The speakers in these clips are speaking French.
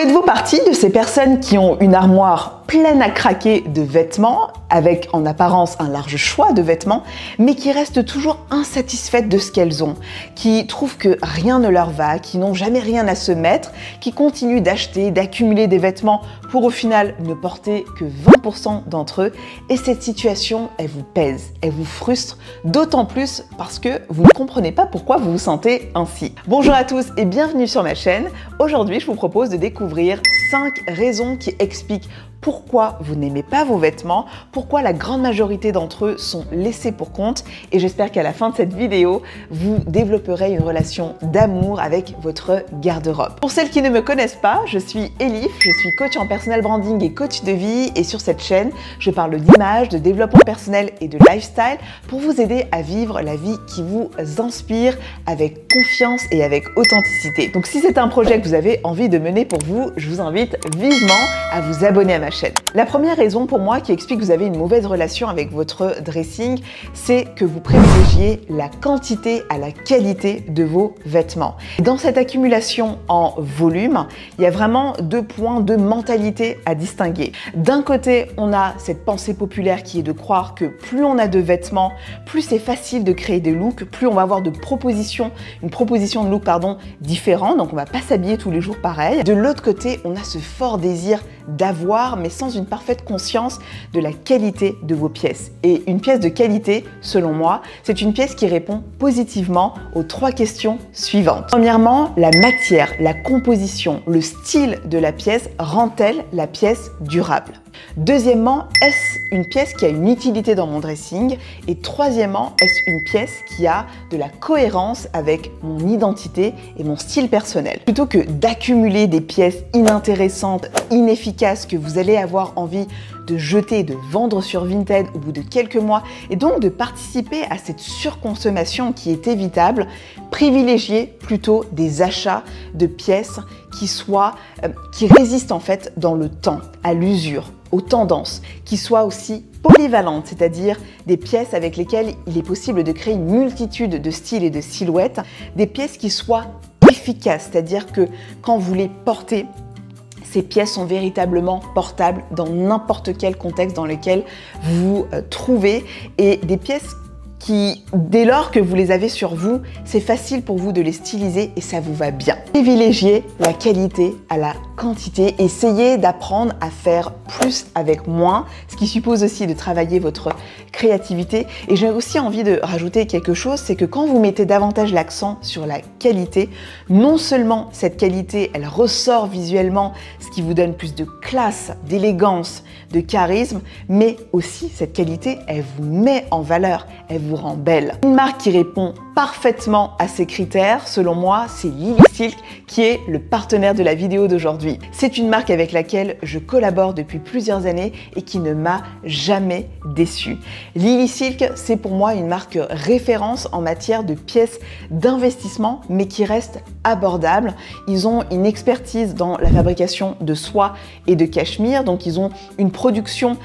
Faites-vous partie de ces personnes qui ont une armoire pleine à craquer de vêtements, avec en apparence un large choix de vêtements, mais qui restent toujours insatisfaites de ce qu'elles ont, qui trouvent que rien ne leur va, qui n'ont jamais rien à se mettre, qui continuent d'acheter, d'accumuler des vêtements pour au final ne porter que 20% d'entre eux. Et cette situation, elle vous pèse, elle vous frustre, d'autant plus parce que vous ne comprenez pas pourquoi vous vous sentez ainsi. Bonjour à tous et bienvenue sur ma chaîne. Aujourd'hui, je vous propose de découvrir 5 raisons qui expliquent pourquoi vous n'aimez pas vos vêtements, pourquoi la grande majorité d'entre eux sont laissés pour compte, et j'espère qu'à la fin de cette vidéo, vous développerez une relation d'amour avec votre garde-robe. Pour celles qui ne me connaissent pas, je suis Elif, je suis coach en personal branding et coach de vie, et sur cette chaîne, je parle d'image, de développement personnel et de lifestyle pour vous aider à vivre la vie qui vous inspire avec confiance et avec authenticité. Donc si c'est un projet que vous avez envie de mener pour vous, je vous invite vivement à vous abonner à ma chaîne. La première raison pour moi qui explique que vous avez une mauvaise relation avec votre dressing, c'est que vous privilégiez la quantité à la qualité de vos vêtements. Dans cette accumulation en volume, il y a vraiment 2 points de mentalité à distinguer. D'un côté, on a cette pensée populaire qui est de croire que plus on a de vêtements, plus c'est facile de créer des looks, plus on va avoir une proposition de look différent, donc on va pas s'habiller tous les jours pareil. De l'autre côté, on a ce fort désir d'avoir, mais sans une parfaite conscience de la qualité de vos pièces. Et une pièce de qualité, selon moi, c'est une pièce qui répond positivement aux 3 questions suivantes. Premièrement, la matière, la composition, le style de la pièce rend-elle la pièce durable? Deuxièmement, est-ce une pièce qui a une utilité dans mon dressing? Et troisièmement, est-ce une pièce qui a de la cohérence avec mon identité et mon style personnel? Plutôt que d'accumuler des pièces inintéressantes, inefficaces, que vous allez avoir envie de jeter, de vendre sur Vinted au bout de quelques mois, et donc de participer à cette surconsommation qui est évitable, privilégiez plutôt des achats de pièces qui résistent en fait dans le temps, à l'usure, aux tendances, qui soient aussi polyvalentes, c'est-à-dire des pièces avec lesquelles il est possible de créer une multitude de styles et de silhouettes, des pièces qui soient efficaces, c'est-à-dire que quand vous les portez, ces pièces sont véritablement portables dans n'importe quel contexte dans lequel vous vous trouvez, et des pièces qui, dès lors que vous les avez sur vous, c'est facile pour vous de les styliser et ça vous va bien. Privilégiez la qualité à la quantité, essayez d'apprendre à faire plus avec moins, ce qui suppose aussi de travailler votre créativité. Et j'ai aussi envie de rajouter quelque chose, c'est que quand vous mettez davantage l'accent sur la qualité, non seulement cette qualité, elle ressort visuellement, ce qui vous donne plus de classe, d'élégance, de charisme, mais aussi cette qualité, elle vous met en valeur, elle vous rend belle. Une marque qui répond parfaitement à ces critères, selon moi, c'est Lily Silk qui est le partenaire de la vidéo d'aujourd'hui. C'est une marque avec laquelle je collabore depuis plusieurs années et qui ne m'a jamais déçue. Lily Silk, c'est pour moi une marque référence en matière de pièces d'investissement, mais qui reste abordable. Ils ont une expertise dans la fabrication de soie et de cachemire, donc ils ont une production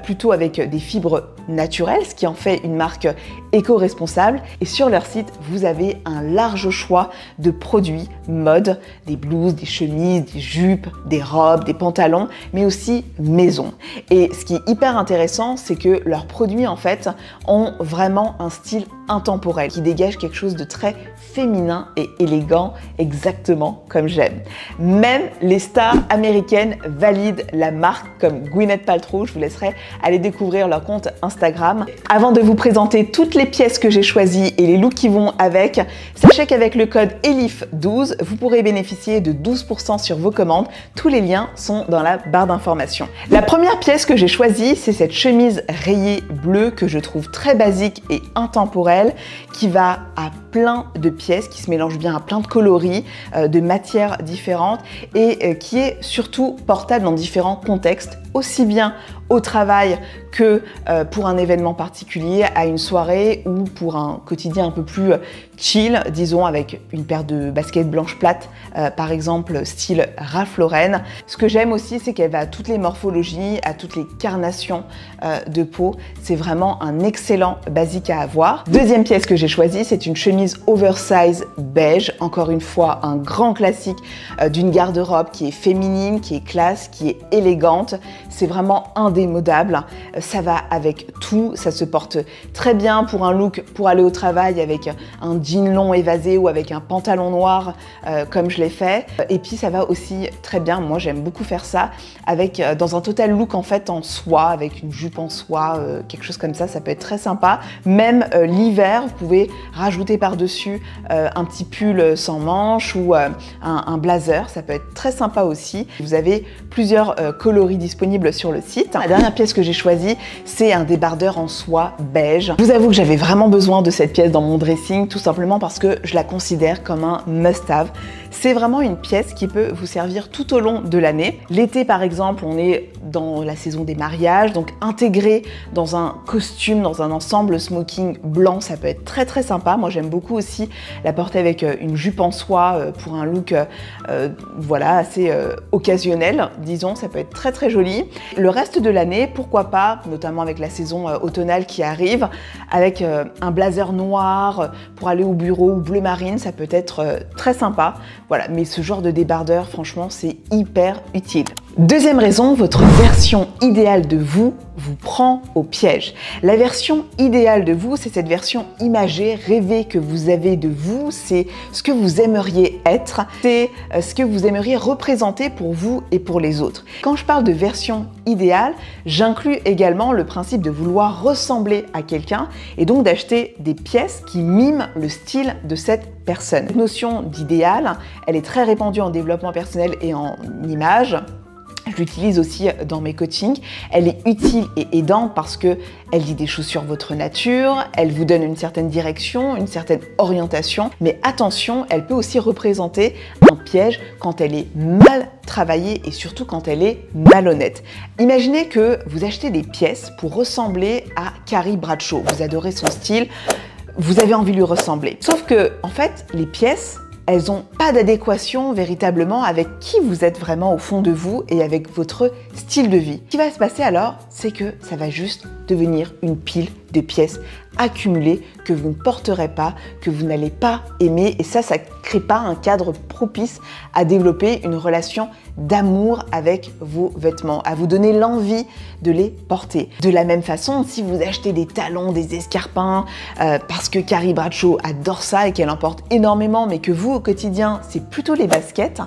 plutôt avec des fibres naturelles, ce qui en fait une marque éco-responsable. Et sur leur site, vous avez un large choix de produits mode, des blouses, des chemises, des jupes, des robes, des pantalons, mais aussi maison. Et ce qui est hyper intéressant, c'est que leurs produits en fait ont vraiment un style intemporel qui dégage quelque chose de très féminin et élégant, exactement comme j'aime. Même les stars américaines valident la marque, comme Gwyneth Paltrow. Je vous laisserai aller découvrir leur compte Instagram. Avant de vous présenter toutes les pièces que j'ai choisies et les looks qui vont avec, sachez qu'avec le code ELIF12, vous pourrez bénéficier de 12% sur vos commandes. Tous les liens sont dans la barre d'information. La première pièce que j'ai choisie, c'est cette chemise rayée bleue que je trouve très basique et intemporelle, qui va à plein de pièces, qui se mélangent bien à plein de coloris, de matières différentes, et qui est surtout portable dans différents contextes, aussi bien au travail que pour un événement particulier, à une soirée ou pour un quotidien un peu plus chill, disons avec une paire de baskets blanches plates, par exemple style Ralph Lauren. Ce que j'aime aussi, c'est qu'elle va à toutes les morphologies, à toutes les carnations de peau. C'est vraiment un excellent basique à avoir. Deuxième pièce que j'ai choisie, c'est une chemise oversize beige. Encore une fois, un grand classique d'une garde-robe qui est féminine, qui est classe, qui est élégante. C'est vraiment indémodable. Ça va avec tout. Ça se porte très bien pour un look pour aller au travail avec un jean long évasé ou avec un pantalon noir comme je l'ai fait. Et puis ça va aussi très bien, moi j'aime beaucoup faire ça, avec dans un total look en fait en soie, avec une jupe en soie, quelque chose comme ça peut être très sympa. Même l'hiver, vous pouvez rajouter par-dessus un petit pull sans manches ou un blazer, ça peut être très sympa aussi. Vous avez plusieurs coloris disponibles sur le site. La dernière pièce que j'ai choisie, c'est un débardeur en soie beige. Je vous avoue que j'avais vraiment besoin de cette pièce dans mon dressing, tout simplement parce que je la considère comme un must-have. C'est vraiment une pièce qui peut vous servir tout au long de l'année. L'été par exemple, on est dans la saison des mariages, donc intégré dans un costume, dans un ensemble smoking blanc, ça peut être très très sympa. Moi j'aime beaucoup aussi la porter avec une jupe en soie pour un look voilà, assez occasionnel, disons, ça peut être très très joli. Le reste de l'année, pourquoi pas, notamment avec la saison automnale qui arrive, avec un blazer noir pour aller au bureau ou bleu marine, ça peut être très sympa. Voilà, mais ce genre de débardeur, franchement, c'est hyper utile. Deuxième raison, votre version idéale de vous vous prend au piège. La version idéale de vous, c'est cette version imagée, rêvée que vous avez de vous, c'est ce que vous aimeriez être, c'est ce que vous aimeriez représenter pour vous et pour les autres. Quand je parle de version idéale, j'inclus également le principe de vouloir ressembler à quelqu'un et donc d'acheter des pièces qui miment le style de cette personne. Cette notion d'idéal, elle est très répandue en développement personnel et en image. Je l'utilise aussi dans mes coachings. Elle est utile et aidante parce que elle dit des choses sur votre nature, elle vous donne une certaine direction, une certaine orientation. Mais attention, elle peut aussi représenter un piège quand elle est mal travaillée et surtout quand elle est malhonnête. Imaginez que vous achetez des pièces pour ressembler à Carrie Bradshaw. Vous adorez son style, vous avez envie de lui ressembler. Sauf que, en fait, les pièces, elles n'ont pas d'adéquation véritablement avec qui vous êtes vraiment au fond de vous et avec votre style de vie. Ce qui va se passer alors, c'est que ça va juste devenir une pile de pièces accumulées que vous ne porterez pas, que vous n'allez pas aimer et ça ne crée pas un cadre propice à développer une relation d'amour avec vos vêtements, à vous donner l'envie de les porter. De la même façon, si vous achetez des talons, des escarpins, parce que Carrie Bradshaw adore ça et qu'elle en porte énormément, mais que vous, au quotidien, c'est plutôt les baskets,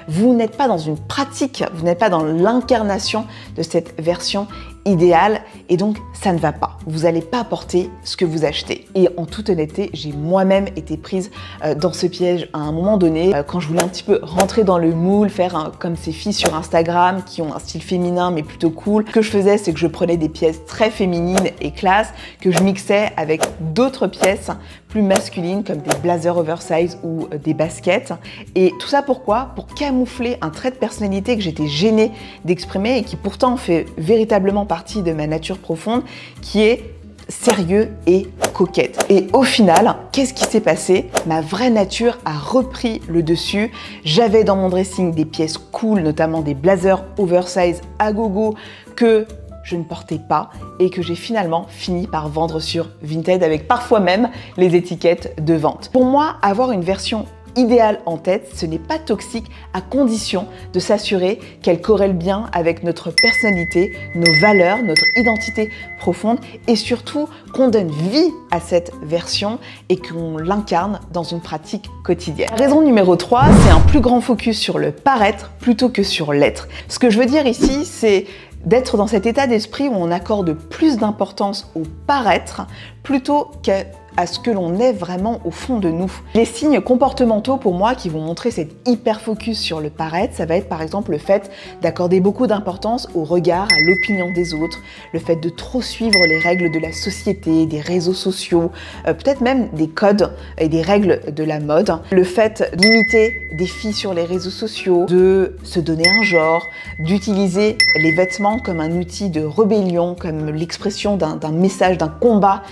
vous n'êtes pas dans une pratique, vous n'êtes pas dans l'incarnation de cette version idéal et donc ça ne va pas. Vous n'allez pas porter ce que vous achetez. Et en toute honnêteté, j'ai moi-même été prise dans ce piège à un moment donné quand je voulais un petit peu rentrer dans le moule, faire comme ces filles sur Instagram qui ont un style féminin mais plutôt cool. Ce que je faisais, c'est que je prenais des pièces très féminines et classe que je mixais avec d'autres pièces plus masculines comme des blazers oversize ou des baskets. Et tout ça pourquoi? Pour camoufler un trait de personnalité que j'étais gênée d'exprimer et qui pourtant fait véritablement partie de ma nature profonde, qui est sérieux et coquette. Et au final, qu'est-ce qui s'est passé? Ma vraie nature a repris le dessus. J'avais dans mon dressing des pièces cool, notamment des blazers oversize à gogo que je ne portais pas et que j'ai finalement fini par vendre sur Vinted avec parfois même les étiquettes de vente. Pour moi, avoir une version idéal en tête, ce n'est pas toxique à condition de s'assurer qu'elle corrèle bien avec notre personnalité, nos valeurs, notre identité profonde et surtout qu'on donne vie à cette version et qu'on l'incarne dans une pratique quotidienne. Raison numéro 3, c'est un plus grand focus sur le paraître plutôt que sur l'être. Ce que je veux dire ici, c'est d'être dans cet état d'esprit où on accorde plus d'importance au paraître plutôt qu'à à ce que l'on est vraiment au fond de nous. Les signes comportementaux pour moi qui vont montrer cet hyper focus sur le paraître, ça va être par exemple le fait d'accorder beaucoup d'importance au regard, à l'opinion des autres, le fait de trop suivre les règles de la société, des réseaux sociaux, peut-être même des codes et des règles de la mode, le fait d'imiter des filles sur les réseaux sociaux, de se donner un genre, d'utiliser les vêtements comme un outil de rébellion, comme l'expression d'un message, d'un combat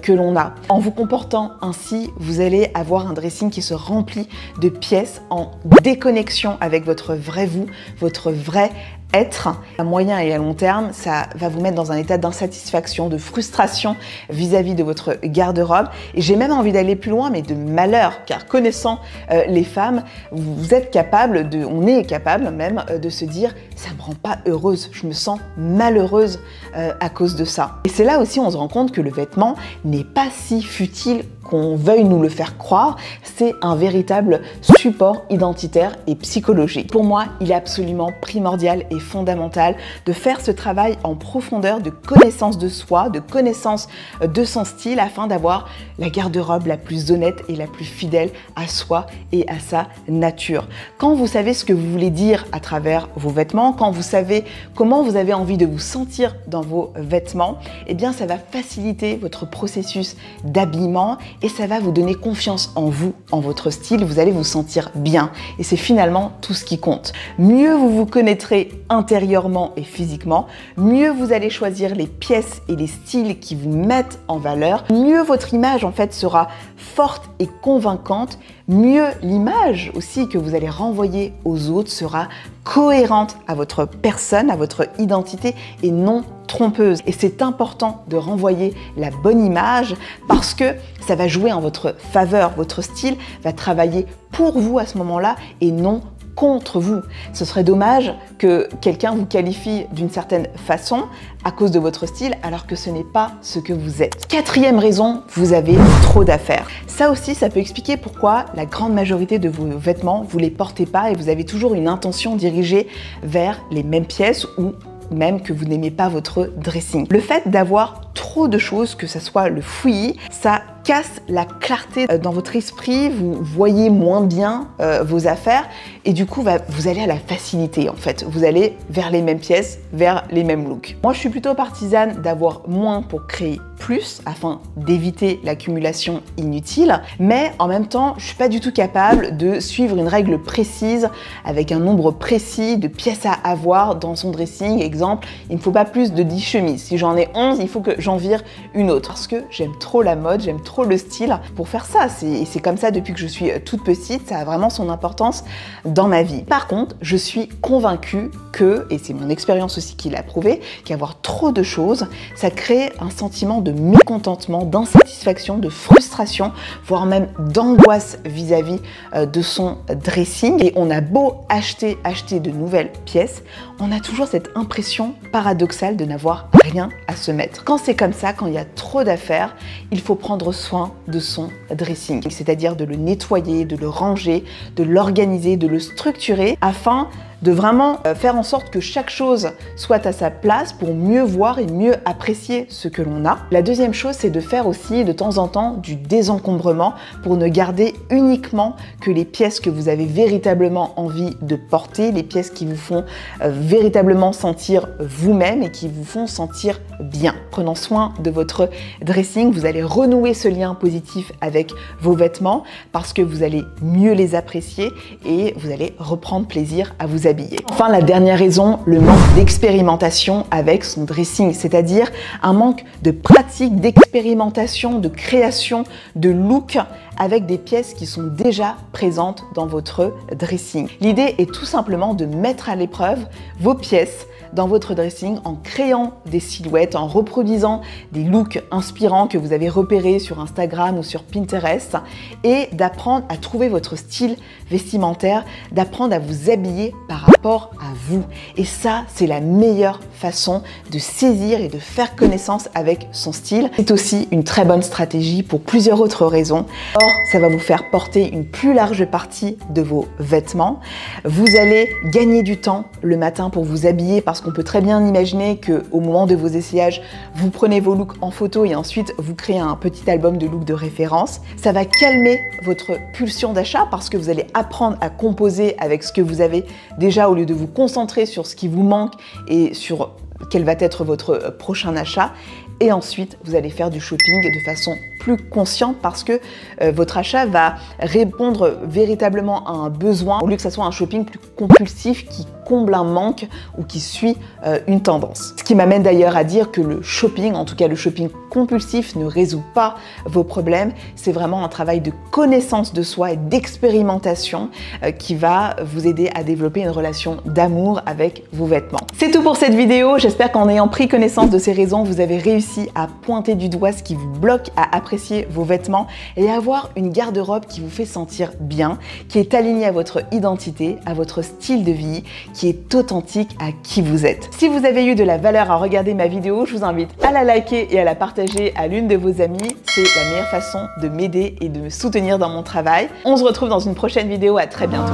que l'on a. En vous comportant ainsi, vous allez avoir un dressing qui se remplit de pièces en déconnexion avec votre vrai vous, votre vrai être. À moyen et à long terme, ça va vous mettre dans un état d'insatisfaction, de frustration vis-à-vis de votre garde-robe. Et j'ai même envie d'aller plus loin, mais de malheur, car connaissant les femmes, vous êtes capable on est capable même de se dire « ça me rend pas heureuse, je me sens malheureuse à cause de ça ». Et c'est là aussi on se rend compte que le vêtement n'est pas si futile qu'on veuille nous le faire croire, c'est un véritable support identitaire et psychologique. Pour moi, il est absolument primordial et fondamental de faire ce travail en profondeur de connaissance de soi, de connaissance de son style afin d'avoir la garde-robe la plus honnête et la plus fidèle à soi et à sa nature. Quand vous savez ce que vous voulez dire à travers vos vêtements, quand vous savez comment vous avez envie de vous sentir dans vos vêtements, eh bien ça va faciliter votre processus d'habillement et ça va vous donner confiance en vous, en votre style, vous allez vous sentir bien. Et c'est finalement tout ce qui compte. Mieux vous vous connaîtrez intérieurement et physiquement, mieux vous allez choisir les pièces et les styles qui vous mettent en valeur, mieux votre image en fait sera forte et convaincante, mieux l'image aussi que vous allez renvoyer aux autres sera cohérente à votre personne, à votre identité et non trompeuse. Et c'est important de renvoyer la bonne image parce que ça va jouer en votre faveur. Votre style va travailler pour vous à ce moment-là et non contre vous. Ce serait dommage que quelqu'un vous qualifie d'une certaine façon à cause de votre style alors que ce n'est pas ce que vous êtes. Quatrième raison, vous avez trop d'affaires. Ça aussi, ça peut expliquer pourquoi la grande majorité de vos vêtements, vous les portez pas et vous avez toujours une intention dirigée vers les mêmes pièces ou même que vous n'aimez pas votre dressing. Le fait d'avoir trop de choses, que ça soit le fouillis, ça casse la clarté dans votre esprit, vous voyez moins bien vos affaires et du coup vous allez à la facilité en fait. Vous allez vers les mêmes pièces, vers les mêmes looks. Moi je suis plutôt partisane d'avoir moins pour créer plus afin d'éviter l'accumulation inutile, mais en même temps je suis pas du tout capable de suivre une règle précise avec un nombre précis de pièces à avoir dans son dressing. Exemple, il ne me faut pas plus de 10 chemises. Si j'en ai 11, il faut que j'en vire une autre parce que j'aime trop la mode, j'aime trop le style pour faire ça. C'est comme ça depuis que je suis toute petite, ça a vraiment son importance dans ma vie. Par contre, je suis convaincue que, et c'est mon expérience aussi qui l'a prouvé, qu'avoir trop de choses, ça crée un sentiment de mécontentement, d'insatisfaction, de frustration, voire même d'angoisse vis-à-vis de son dressing. Et on a beau acheter de nouvelles pièces, on a toujours cette impression paradoxale de n'avoir rien à se mettre. Quand c'est comme ça, quand il y a trop d'affaires, il faut prendre soin de son dressing, c'est-à-dire de le nettoyer, de le ranger, de l'organiser, de le structurer afin de vraiment faire en sorte que chaque chose soit à sa place pour mieux voir et mieux apprécier ce que l'on a. La deuxième chose, c'est de faire aussi de temps en temps du désencombrement pour ne garder uniquement que les pièces que vous avez véritablement envie de porter, les pièces qui vous font véritablement sentir vous-même et qui vous font sentir bien. Prenant soin de votre dressing, vous allez renouer ce lien positif avec vos vêtements parce que vous allez mieux les apprécier et vous allez reprendre plaisir à vous habiller. Enfin, la dernière raison, le manque d'expérimentation avec son dressing, c'est-à-dire un manque de pratique, d'expérimentation, de création, de look avec des pièces qui sont déjà présentes dans votre dressing. L'idée est tout simplement de mettre à l'épreuve vos pièces dans votre dressing en créant des silhouettes, en reproduisant des looks inspirants que vous avez repérés sur Instagram ou sur Pinterest et d'apprendre à trouver votre style vestimentaire, d'apprendre à vous habiller par rapport à vous. Et ça, c'est la meilleure façon de saisir et de faire connaissance avec son style. C'est aussi une très bonne stratégie pour plusieurs autres raisons. Or, D'abord, ça va vous faire porter une plus large partie de vos vêtements. Vous allez gagner du temps le matin pour vous habiller parce qu'on peut très bien imaginer qu'au moment de vos essayages, vous prenez vos looks en photo et ensuite vous créez un petit album de looks de référence. Ça va calmer votre pulsion d'achat parce que vous allez apprendre à composer avec ce que vous avez déjà au lieu de vous concentrer sur ce qui vous manque et sur quel va être votre prochain achat. Et ensuite, vous allez faire du shopping de façon plus consciente parce que votre achat va répondre véritablement à un besoin au lieu que ce soit un shopping plus compulsif qui comble un manque ou qui suit une tendance. Ce qui m'amène d'ailleurs à dire que le shopping, en tout cas le shopping compulsif, ne résout pas vos problèmes. C'est vraiment un travail de connaissance de soi et d'expérimentation qui va vous aider à développer une relation d'amour avec vos vêtements. C'est tout pour cette vidéo. J'espère qu'en ayant pris connaissance de ces raisons, vous avez réussi à pointer du doigt ce qui vous bloque à apprécier vos vêtements et à avoir une garde-robe qui vous fait sentir bien, qui est alignée à votre identité, à votre style de vie, qui est authentique à qui vous êtes. Si vous avez eu de la valeur à regarder ma vidéo, je vous invite à la liker et à la partager à l'une de vos amies. C'est la meilleure façon de m'aider et de me soutenir dans mon travail. On se retrouve dans une prochaine vidéo. À très bientôt.